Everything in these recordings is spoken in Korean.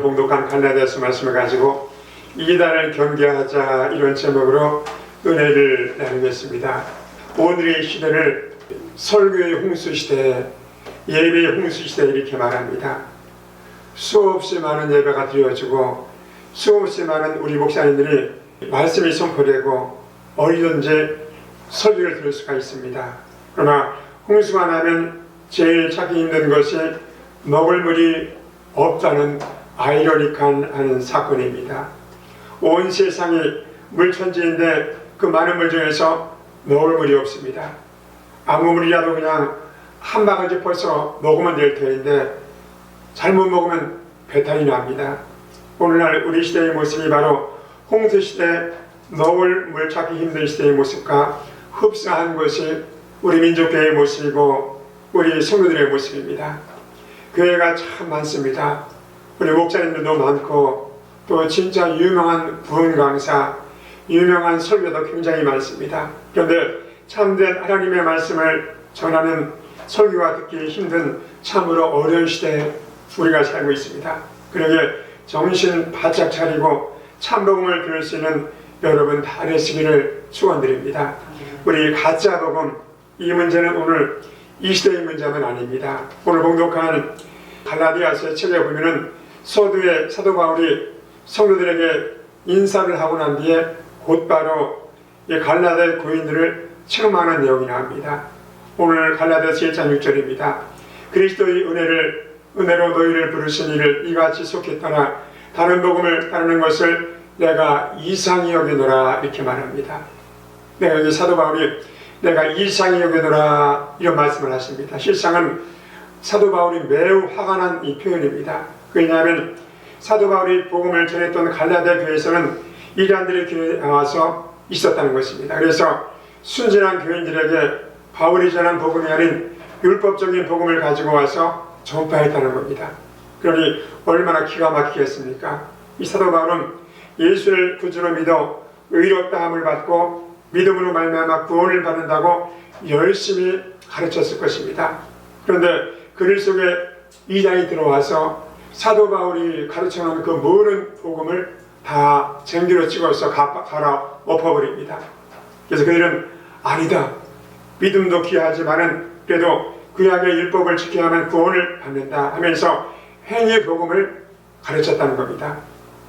봉독한 갈라디아서 말씀을 가지고 이단을 경계하자, 이런 제목으로 은혜를 나누겠습니다. 오늘의 시대를 설교의 홍수시대, 예배의 홍수시대 이렇게 말합니다. 수없이 많은 예배가 드려지고 수없이 많은 우리 목사님들이 말씀이 선포되고 어디든지 설교를 들을 수가 있습니다. 그러나 홍수가 나면 제일 찾기 힘든 것이 먹을 물이 없다는 아이러니한 사건입니다. 온 세상이 물천지인데 그 많은 물 중에서 먹을 물이 없습니다. 아무 물이라도 그냥 한 바가지 퍼서 먹으면 될 터인데 잘못 먹으면 배탈이 납니다. 오늘날 우리 시대의 모습이 바로 홍수시대, 먹을 물 찾기 힘든 시대의 모습과 흡사한 것이 우리 민족교회의 모습이고 우리 성도들의 모습입니다. 교회가 참 많습니다. 우리 목사님들도 많고 또 진짜 유명한 부흥 강사, 유명한 설교도 굉장히 많습니다. 그런데 참된 하나님의 말씀을 전하는 설교가 듣기 힘든 참으로 어려운 시대에 우리가 살고 있습니다. 그러기에 정신 바짝 차리고 참복음을 들을 수 있는 여러분 다 되시기를 축원드립니다. 우리 가짜 복음, 이 문제는 오늘 이 시대의 문제는 아닙니다. 오늘 봉독한 갈라디아서의 책에 보면은 서두에 사도 바울이 성도들에게 인사를 하고 난 뒤에 곧바로 이 갈라디아 교인들을 책망하는 내용이 나옵니다. 오늘 갈라디아서 1장 6절입니다. 그리스도의 은혜로 너희를 부르신 이를 이같이 속했더나 다른 복음을 따르는 것을 내가 이상히 여기노라, 이렇게 말합니다. 여기 사도 바울이 내가 이상히 여기노라 이런 말씀을 하십니다. 실상은 사도 바울이 매우 화가 난 이 표현입니다. 왜냐하면 사도 바울이 복음을 전했던 갈라디아 교회에서는 이단들의 교회에 나와서 있었다는 것입니다. 그래서 순진한 교인들에게 바울이 전한 복음이 아닌 율법적인 복음을 가지고 와서 전파했다는 겁니다. 그러니 얼마나 기가 막히겠습니까? 이 사도 바울은 예수를 구주로 믿어 의롭다함을 받고 믿음으로 말미암아 구원을 받는다고 열심히 가르쳤을 것입니다. 그런데 글 속에 이단이 들어와서 사도 바울이 가르쳐놓은 그 모든 복음을 다 쟁기로 찍어서 갈아 엎어버립니다. 그래서 그들은 아니다, 믿음도 귀하지만은 그래도 구약의 율법을 지켜야만 구원을 받는다 하면서 행위 복음을 가르쳤다는 겁니다.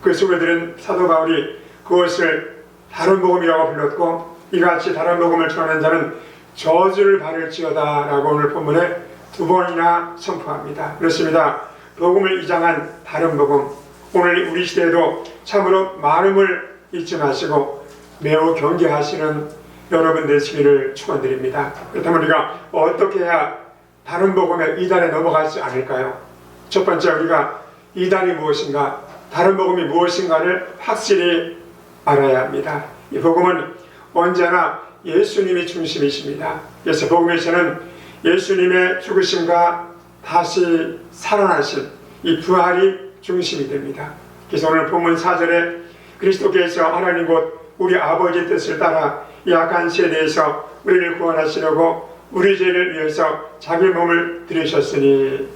그 속에들은 사도 바울이 그것을 다른 복음이라고 불렀고 이같이 다른 복음을 전하는 자는 저주를 받을지어다 라고 오늘 본문에 2번이나 선포합니다. 그렇습니다. 복음을 이장한 다른 복음, 오늘 우리 시대에도 참으로 많음을 잊지 마시고 매우 경계하시는 여러분 되시기를 축원드립니다. 그렇다면 우리가 어떻게 해야 다른 복음의 이단에 넘어가지 않을까요? 첫 번째, 우리가 이단이 무엇인가, 다른 복음이 무엇인가를 확실히 알아야 합니다. 이 복음은 언제나 예수님이 중심이십니다. 그래서 복음에서는 예수님의 죽으심과 다시 살아나신 이 부활이 중심이 됩니다. 그래서 오늘 본문 4절에 그리스도께서 하나님 곧 우리 아버지의 뜻을 따라 이 악한 세대에서 우리를 구원하시려고 우리 죄를 위해서 자기 몸을 들이셨으니,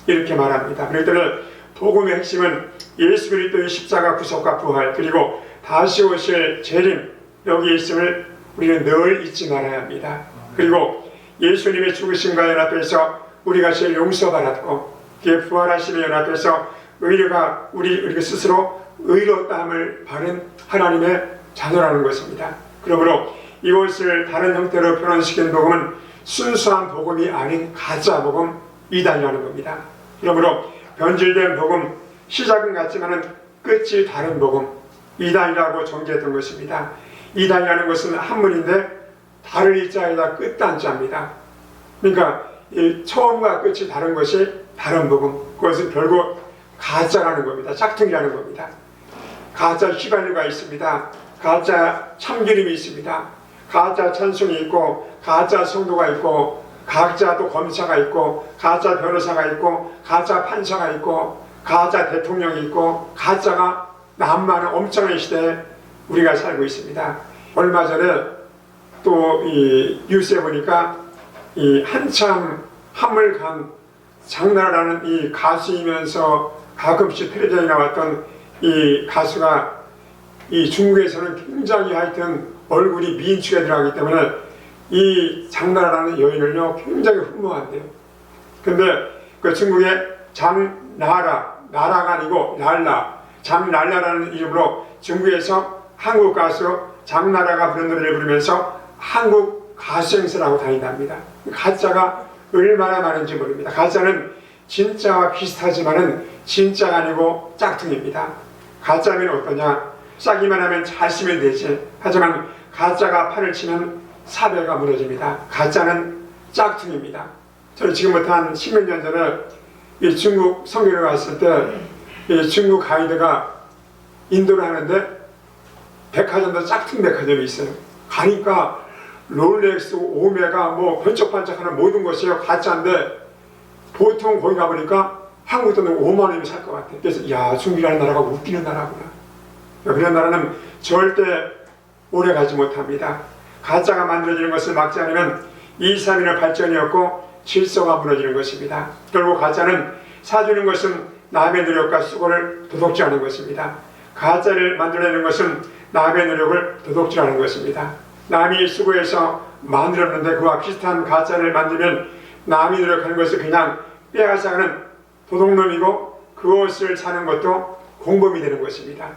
이렇게 말합니다. 그랬더니 복음의 핵심은 예수 그리스도의 십자가 구속과 부활, 그리고 다시 오실 재림, 여기 있음을 우리는 늘 잊지 말아야 합니다. 그리고 예수님의 죽으심과 연합해서 우리가 죄 용서받았고 그의 부활하심에 연합해서 우리가 스스로 의롭다함을 받은 하나님의 자녀라는 것입니다. 그러므로 이것을 다른 형태로 표현시킨 복음은 순수한 복음이 아닌 가짜 복음, 이단이라는 겁니다. 그러므로 변질된 복음, 시작은 같지만 끝이 다른 복음, 이단이라고 정죄했던 것입니다. 이단이라는 것은 한문인데 다를 이자에다 끝단자입니다. 그러니까 이 처음과 끝이 다른 것이 다른 복음, 그것은 결국 가짜라는 겁니다. 짝퉁이라는 겁니다. 가짜 휘발유가 있습니다. 가짜 참기름이 있습니다. 가짜 찬송이 있고 가짜 성도가 있고 가짜 또 검사가 있고 가짜 변호사가 있고 가짜 판사가 있고 가짜 대통령이 있고 가짜가 남많은 엄청난 시대에 우리가 살고 있습니다. 얼마 전에 또 이 뉴스에 보니까 이 한참 한물간 장나라는 이 가수이면서 가끔씩 텔레비전에 나왔던 이 가수가 이 중국에서는 굉장히 하여튼 얼굴이 미인축에 들어가기 때문에 이 장나라라는 여인을요 굉장히 흠모한대요. 근데 그 중국의 장나라, 나라가 아니고 랄라, 장랄라라는 이름으로 중국에서 한국 가수 장나라가 부른 노래를 부르면서 한국 가수 행세를 하고 다닌답니다. 가짜가 얼마나 많은지 모릅니다. 가짜는 진짜와 비슷하지만은 진짜가 아니고 짝퉁입니다. 가짜면 어떠냐? 싸기만 하면 잘 쓰면 되지. 하지만 가짜가 판을 치면 사배가 무너집니다. 가짜는 짝퉁입니다. 저는 지금부터 한 10몇 년 전에 이 중국 성교를 갔을 때 이 중국 가이드가 인도를 하는데 백화점도 짝퉁 백화점이 있어요. 가니까 롤렉스, 오메가 뭐 번쩍번쩍하는 모든 것이 가짜인데 보통 거기 가보니까 한국 돈은 5만 원이면 살 것 같아요. 그래서 야, 중국이라는 나라가 웃기는 나라구나. 그런 나라는 절대 오래 가지 못합니다. 가짜가 만들어지는 것을 막지 않으면 2, 3일의 발전이 없고 질서가 무너지는 것입니다. 결국 가짜는 사주는 것은 남의 노력과 수고를 도둑질하는 것입니다. 가짜를 만들어내는 것은 남의 노력을 도둑질하는 것입니다. 남이 수고해서 만들었는데 그와 비슷한 가짜를 만들면 남이 노력하는 것을 그냥 빼앗아가는 도둑놈이고 그것을 사는 것도 공범이 되는 것입니다.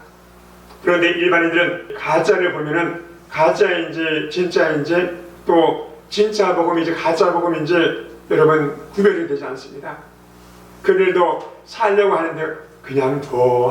그런데 일반인들은 가짜를 보면은 가짜인지 진짜인지 또 진짜 복음인지 가짜 복음인지 여러분 구별이 되지 않습니다. 그들도 살려고 하는데 그냥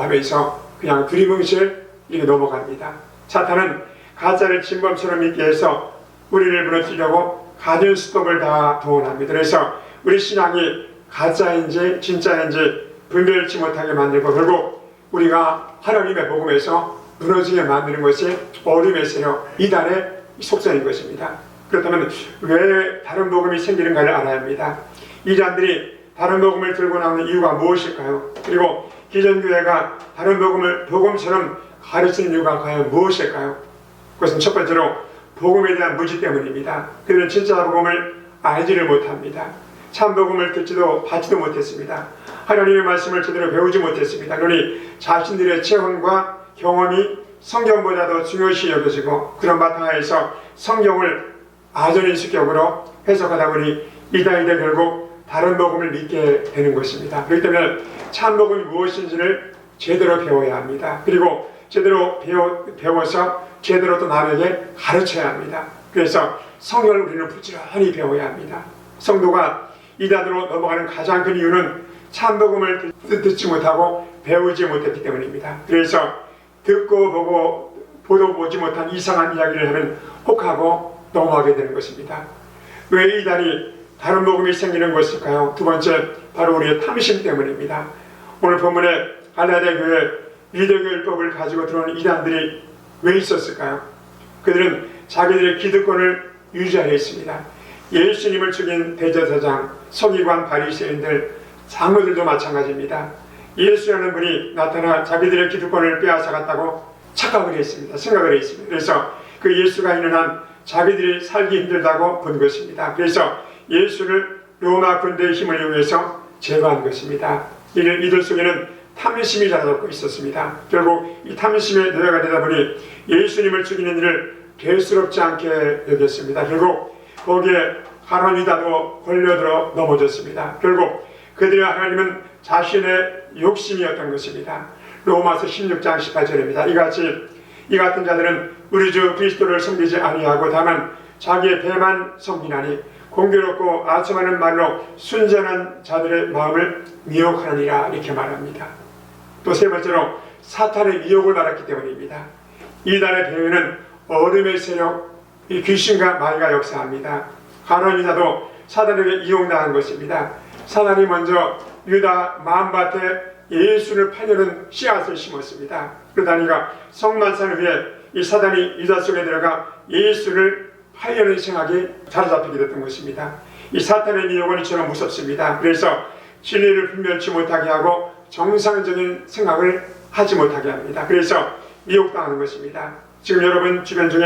하면서 그냥 두리뭉실 이렇게 넘어갑니다. 사탄은 가짜를 진범처럼 믿게 해서 우리를 무너뜨리려고 가진 수법을 다 동원합니다. 그래서 우리 신앙이 가짜인지 진짜인지 분별치 못하게 만들고 결국 우리가 하나님의 복음에서 무너지게 만드는 것이 어둠의 세력, 이단의 속성인 것입니다. 그렇다면 왜 다른 복음이 생기는가를 알아야 합니다. 이단들이 다른 복음을 들고 나오는 이유가 무엇일까요? 그리고 기존교회가 다른 복음을 복음처럼 가르치는 이유가 과연 무엇일까요? 그것은 첫 번째로 복음에 대한 무지 때문입니다. 그들은 진짜 복음을 알지를 못합니다. 참 복음을 듣지도 받지도 못했습니다. 하나님의 말씀을 제대로 배우지 못했습니다. 그러니 자신들의 체험과 경험이 성경보다도 중요시 여겨지고 그런 바탕하에서 성경을 아전인수격으로 해석하다 보니 이단이들 결국 다른 복음을 믿게 되는 것입니다. 그렇기 때문에 참 복음이 무엇인지를 제대로 배워야 합니다. 그리고 제대로 배워서 제대로 또 남에게 가르쳐야 합니다. 그래서 성경을 우리는 부지런히 배워야 합니다. 성도가 이단으로 넘어가는 가장 큰 이유는 참 복음을 듣지 못하고 배우지 못했기 때문입니다. 그래서 듣고 보고 보도 보지 못한 이상한 이야기를 하면 혹하고 넘어가게 되는 것입니다. 왜 이단이 다른 복음이 생기는 것일까요? 두 번째, 바로 우리의 탐심 때문입니다. 오늘 본문에 갈라디아 교회 유대교율법을 가지고 들어오는 이단들이 왜 있었을까요? 그들은 자기들의 기득권을 유지하려 했습니다. 예수님을 죽인 대제사장, 서기관, 바리새인들, 장로들도 마찬가지입니다. 예수라는 분이 나타나 자기들의 기득권을 빼앗아갔다고 착각을 했습니다. 생각을 했습니다. 그래서 그 예수가 있는 한 자기들이 살기 힘들다고 본 것입니다. 그래서 예수를 로마 군대의 힘을 이용해서 제거한 것입니다. 이들 속에는 탐심이 자라놓고 있었습니다. 결국 이 탐심의 노예가 되다 보니 예수님을 죽이는 일을 대수롭지 않게 여겼습니다. 결국 거기에 가룟 유다도 걸려들어 넘어졌습니다. 결국 그들의 하나님은 자신의 욕심이었던 것입니다. 로마서 16장 18절입니다. 이 같은 자들은 우리 주 그리스도를 섬기지 아니하고 다만 자기의 배만 섬기나니 공교롭고 아첨하는 말로 순전한 자들의 마음을 미혹하느니라 이렇게 말합니다. 또 세 번째로 사탄의 미혹을 받았기 때문입니다. 이단의 배후에는 어둠의 세력, 이 귀신과 마귀가 역사합니다. 가룟 유다도 사단에게 이용당한 것입니다. 사단이 먼저 유다 마음밭에 예수를 팔려는 씨앗을 심었습니다. 그러다니가 성만찬 후에 이 사단이 유다 속에 들어가 예수를 팔려는 생각이 자리잡히게 됐던 것입니다. 이 사탄의 미혹은 이처럼 무섭습니다. 그래서 진리를 분별치 못하게 하고 정상적인 생각을 하지 못하게 합니다. 그래서 미혹당하는 것입니다. 지금 여러분 주변 중에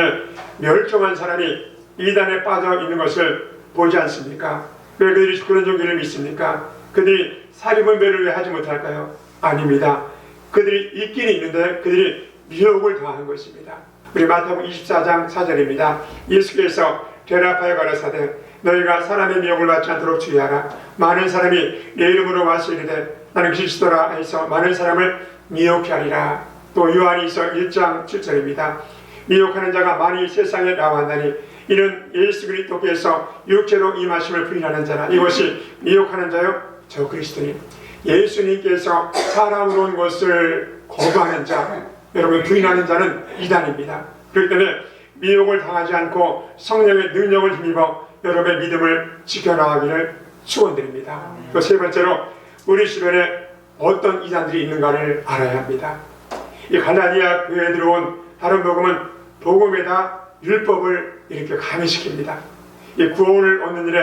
멸종한 사람이 이단에 빠져 있는 것을 보지 않습니까? 왜 그들이 그런 종교를 믿습니까? 그들이 사리분별을 왜 하지 못할까요? 아닙니다. 그들이 있긴 있는데 그들이 미혹을 당한 것입니다. 우리 마태복음 24장 4절입니다. 예수께서 대답하여 가라사대 너희가 사람의 미혹을 받지 않도록 주의하라. 많은 사람이 내 이름으로 와서 이르되 나는 그리스도라 해서 많은 사람을 미혹케 하리라. 또 요한일서 1장 7절입니다. 미혹하는 자가 많이 세상에 나왔나니 이는 예수 그리스도께서 육체로 임하심을 부인하는 자라. 이것이 미혹하는 자요 저 그리스도니. 예수님께서 사람으로 온 것을 거부하는 자, 여러분 부인하는 자는 이단입니다. 그렇기 때문에 미혹을 당하지 않고 성령의 능력을 힘입어 여러분의 믿음을 지켜나가기를 축원드립니다. 또 세 번째로 우리 주변에 어떤 이단들이 있는가를 알아야 합니다. 이 갈라디아 교회에 들어온 다른 복음은 복음에다 율법을 이렇게 가미시킵니다. 이 구원을 얻는 일에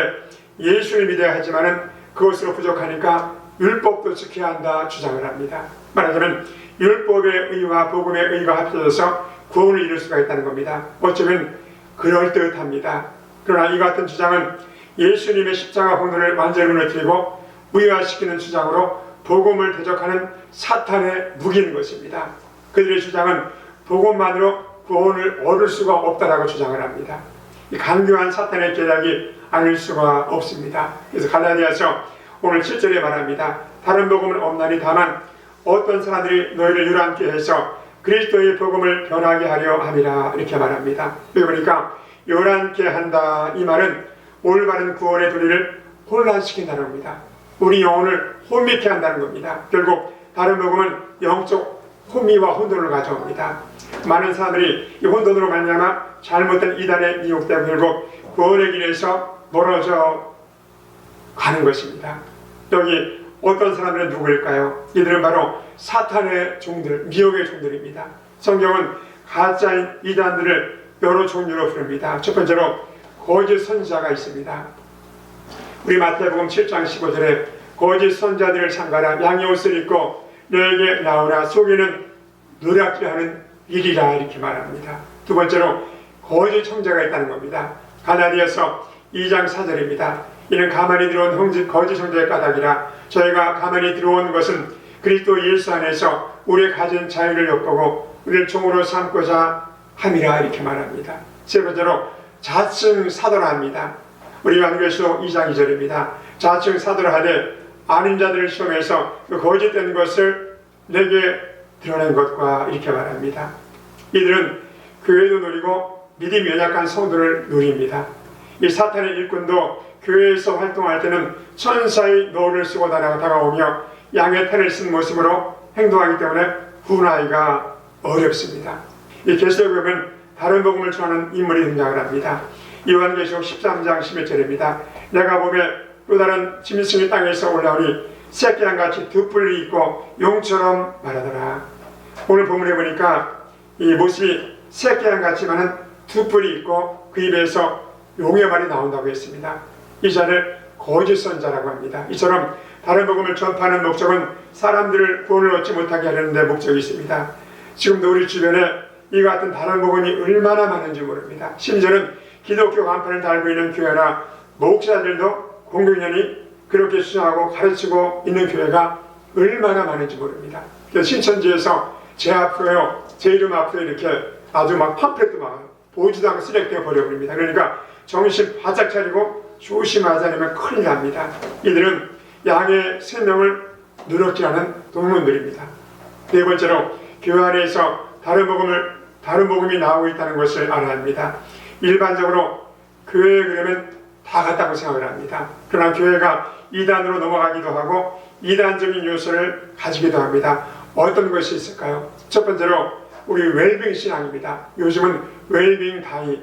예수를 믿어야 하지만은 그것으로 부족하니까 율법도 지켜야 한다 주장을 합니다. 말하자면 율법의 의와 복음의 의가 합쳐져서 구원을 이룰 수가 있다는 겁니다. 어쩌면 그럴듯합니다. 그러나 이 같은 주장은 예수님의 십자가 본문을 완전히 무너뜨리고 무효화시키는 주장으로 복음을 대적하는 사탄의 무기인 것입니다. 그들의 주장은 복음만으로 구원을 얻을 수가 없다라고 주장을 합니다. 이 간교한 사탄의 계략이 아닐 수가 없습니다. 그래서 갈라디아서 오늘 7절에 말합니다. 다른 복음은 없나니 다만 어떤 사람들이 너희를 유랑케 해서 그리스도의 복음을 변하게 하려 함이라 이렇게 말합니다. 여기 보니까 요란케 한다 이 말은 올바른 구원의 도리를 혼란시킨다는 겁니다. 우리 영혼을 혼미케 한다는 겁니다. 결국 다른 복음은 영적 혼미와 혼돈을 가져옵니다. 많은 사람들이 이 혼돈으로 말미암아 잘못된 이단에 미혹되고 결국 구원의 길에서 멀어져 가는 것입니다. 여기 어떤 사람들은 누구일까요? 이들은 바로 사탄의 종들, 미혹의 종들입니다. 성경은 가짜인 이단들을 여러 종류로 부릅니다. 첫 번째로 거짓 선지자가 있습니다. 우리 마태복음 7장 15절에 거짓 선지자들을 삼가라. 양의 옷을 입고 너에게 나오라. 속에는 노략질하는 일이라 이렇게 말합니다. 두 번째로 거짓 청자가 있다는 겁니다. 갈라디아서 2장 4절입니다. 이는 가만히 들어온 거짓 형제의 까닭이라. 저희가 가만히 들어온 것은 그리스도 예수 안에서 우리의 가진 자유를 엿보고 우리를 종으로 삼고자 함이라 이렇게 말합니다. 세 번째로 자칭 사도라 합니다. 우리 요한계시록 2장 2절입니다. 자칭 사도라 하되 아닌 자들을 시험해서 그 거짓된 것을 내게 드러낸 것과 이렇게 말합니다. 이들은 교회도 노리고 믿음이 연약한 성도를 노립니다. 이 사탄의 일꾼도 교회에서 활동할 때는 천사의 노를 쓰고 다가오며 양의 탈을 쓴 모습으로 행동하기 때문에 구원하기가 어렵습니다. 이 계시록에 보면 다른 복음을 전하는 인물이 등장을 합니다. 요한계시록 13장 11절입니다. 내가 보매 또 다른 짐승이 땅에서 올라오니 새끼양같이 두 뿔이 있고 용처럼 말하더라. 오늘 본문에 보니까 이 모습이 새끼양같지만은 두 뿔이 있고 그 입에서 용의 말이 나온다고 했습니다. 이 자를 거짓 선자라고 합니다. 이처럼 다른 복음을 전파하는 목적은 사람들을 구원을 얻지 못하게 하려는 데 목적이 있습니다. 지금도 우리 주변에 이 같은 다른 복음이 얼마나 많은지 모릅니다. 심지어는 기독교 간판을 달고 있는 교회나 목사들도 공교년이 그렇게 주장하고 가르치고 있는 교회가 얼마나 많은지 모릅니다. 그래서 신천지에서 제 앞으로요, 제 이름 앞으로 이렇게 아주 막 팜플렛도 막 보지도 않고 쓰레기에 버려버립니다. 그러니까 정신 바짝 차리고 조심하지 않으면 큰일 납니다. 이들은 양의 생명을 누락질하는 동문들입니다. 네 번째로 교회 안에서 다른 복음이 나오고 있다는 것을 알아야 합니다. 일반적으로 교회에 그러면 다 같다고 생각을 합니다. 그러나 교회가 이단으로 넘어가기도 하고 이단적인 요소를 가지기도 합니다. 어떤 것이 있을까요? 첫 번째로 우리 웰빙 신앙입니다. 요즘은 웰빙 다이.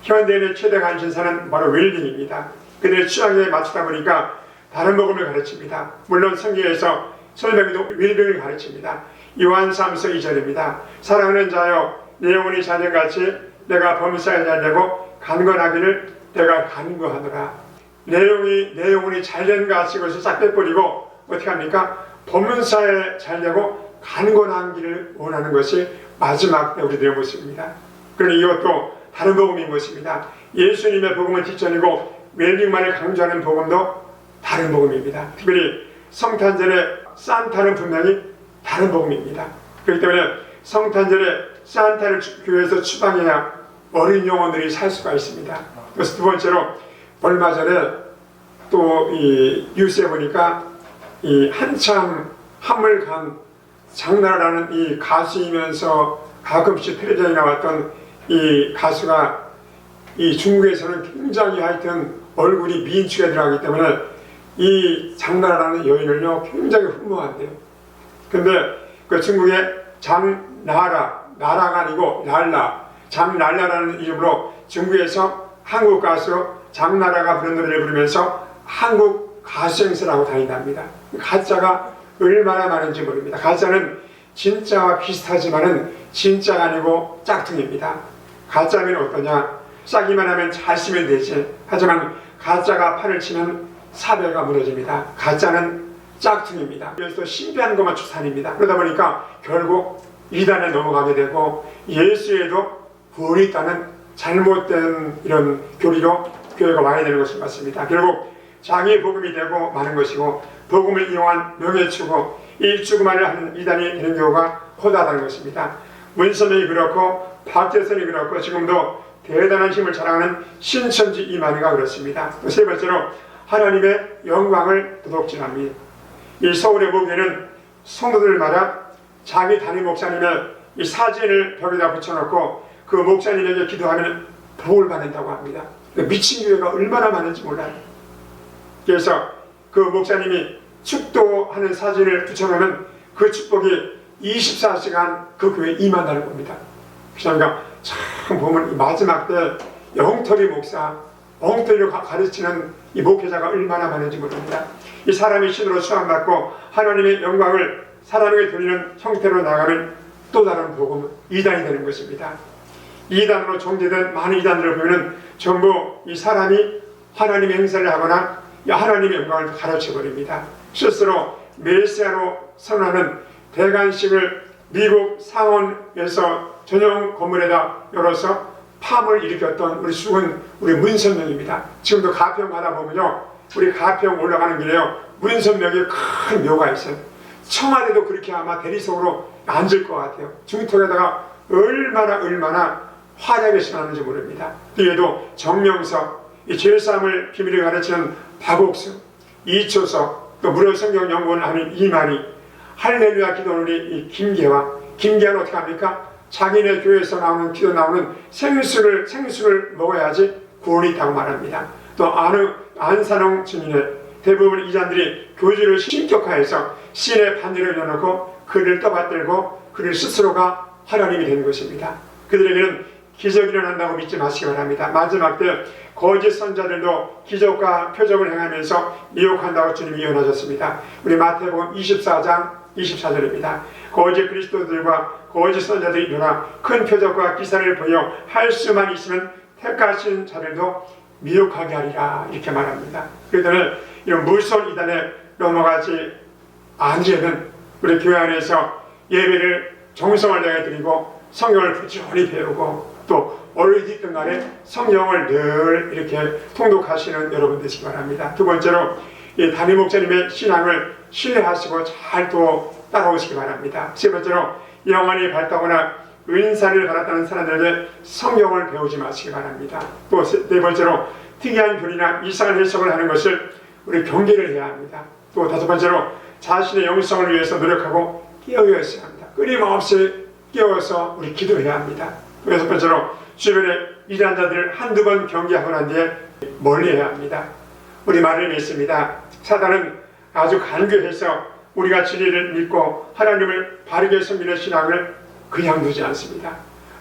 현대인의 최대 관심사는 바로 웰빙입니다. 그들의 취향에 맞추다 보니까 다른 복음을 가르칩니다. 물론 성경에서 설명에도 웰빙을 가르칩니다. 요한 3서 2절입니다. 사랑하는 자여 내 영혼이 자녀같이 내가 범사에 잘되고 간건하기를 내가 간구하노라. 내 영혼이 잘된 같이 그것을 싹 빼버리고 어떻게 합니까? 범사에 잘되고 간건하기를 원하는 것이 마지막 때 우리들의 모습입니다. 그러니 이것도 다른 복음인 것입니다. 예수님의 복음은 뒷전이고 웰빙만을 강조하는 복음도 다른 복음입니다. 특별히 성탄절에 산타는 분명히 다른 복음입니다. 그렇기 때문에 성탄절에 산타를 교회에서 추방해야 어린 영혼들이 살 수가 있습니다. 그래서 두 번째로 얼마 전에 또 이 뉴스에 보니까 이 한참 한물간 장나라라는 이 가수이면서 가끔씩 텔레비전에 나왔던 이 가수가 이 중국에서는 굉장히 하여튼 얼굴이 미인축에 들어가기 때문에 이 장나라라는 여인을요 굉장히 흠모한대요. 근데 그 중국의 장나라, 나라가 아니고 랄라, 장랄라라는 이름으로 중국에서 한국 가수 장나라가 부른 노래를 부르면서 한국 가수 행세를 하고 다닌답니다. 가짜가 얼마나 많은지 모릅니다. 가짜는 진짜와 비슷하지만은 진짜가 아니고 짝퉁입니다. 가짜면 어떠냐? 싸기만 하면 잘 쓰면 되지. 하지만 가짜가 판을 치면 사배가 무너집니다. 가짜는 짝퉁입니다. 그래서 신비한 것만 추산입니다. 그러다 보니까 결국 이단에 넘어가게 되고 예수에도 구원이 있다는 잘못된 이런 교리로 교회가 와야 되는 것이 맞습니다. 결국 자기 복음이 되고 마는 것이고 복음을 이용한 명예추구, 일주구만을 하는 이단이 되는 경우가 허다하다는 것입니다. 문선명이 그렇고 박재선이 그렇고 지금도 대단한 힘을 자랑하는 신천지 이만희가 그렇습니다. 또 세 번째로 하나님의 영광을 도둑질합니다. 이 서울의 목회는 성도들마다 자기 담임 목사님의 이 사진을 벽에다 붙여놓고 그 목사님에게 기도하면 복을 받는다고 합니다. 미친 교회가 얼마나 많은지 몰라요. 그래서 그 목사님이 축도하는 사진을 붙여놓으면 그 축복이 24시간 그 교회에 임한다는 겁니다. 그러니까 참 보면 마지막 때 엉터리 목사, 엉터리로 가르치는 이 목회자가 얼마나 많은지 모릅니다. 이 사람이 신으로 수함받고 하나님의 영광을 사람에게 돌리는 형태로 나가면 또 다른 복음, 이단이 되는 것입니다. 이단으로 정제된 많은 이단들을 보면 전부 이 사람이 하나님의 행사를 하거나 하나님의 영광을 가르쳐버립니다. 스스로 메시아로 선언하는 대관식을 미국 상원에서 전용 건물에다 열어서 팜을 일으켰던 우리 죽은 우리 문선명입니다. 지금도 가평 가다 보면요, 우리 가평 올라가는 길에요, 문선명이 큰 묘가 있어요. 청와대도 그렇게 아마 대리석으로 앉을 것 같아요. 중턱에다가 얼마나 화려하게 신하는지 모릅니다. 뒤에도 정명석, 이 죄사함을 비밀을 가르치는 박옥수, 이초석, 또 무료 성경 연구원을 하는 이만희, 할렐루야 기도원이 이 김계환은 어떻게 합니까? 자기네 교회에서 나오는 기도 나오는 생수를 먹어야지 구원이 있다고 말합니다. 또 안산홍 증인의 대부분 이단들이 교주를 신격화해서 신의 반열을 열어놓고 그를 떠받들고 그를 스스로가 하나님이 되는 것입니다. 그들에게는 기적이 일어난다고 믿지 마시기 바랍니다. 마지막 때 거짓 선자들도 기적과 표적을 행하면서 미혹한다고 주님이 예언하셨습니다. 우리 마태복음 24장 24절입니다. 거짓 그리스도들과 거짓 선자들이 일어나 큰 표적과 기사를 보여 할 수만 있으면 택하신 자들도 미혹하게 하리라, 이렇게 말합니다. 그러더니 이런 무서운 이단에 넘어가지 않으려면 우리 교회 안에서 예배를 정성을 다해 드리고 성경을 부지런히 배우고 또 어디 있든 간에 성경을 늘 이렇게 통독하시는 여러분 되시기 바랍니다. 두 번째로 이 담임 목사님의 신앙을 신뢰하시고 잘 또 따라오시기 바랍니다. 세 번째로 영혼이 밝다거나 은사를 받았다는 사람들에게 성경을 배우지 마시기 바랍니다. 또 네 번째로 특이한 교리나 이상한 해석을 하는 것을 우리 경계를 해야 합니다. 또 다섯 번째로 자신의 영성을 위해서 노력하고 깨어있어야 합니다. 끊임없이 깨어서 우리 기도해야 합니다. 또 여섯 번째로 주변에 이단 자들을 한두 번 경계하고 난 뒤에 멀리해야 합니다. 우리 말을 믿습니다. 사단은 아주 간교해서 우리가 진리를 믿고 하나님을 바르게 섬기는 신앙을 그냥 두지 않습니다.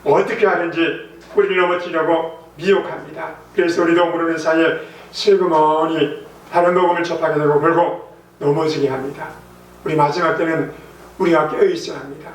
어떻게 하는지 우리를 넘어뜨리려고 미혹합니다. 그래서 우리도 모르는 사이에 슬그머니 다른 복음을 접하게 되고 결국 넘어지게 합니다. 우리 마지막 때는 우리가 깨어있어야 합니다.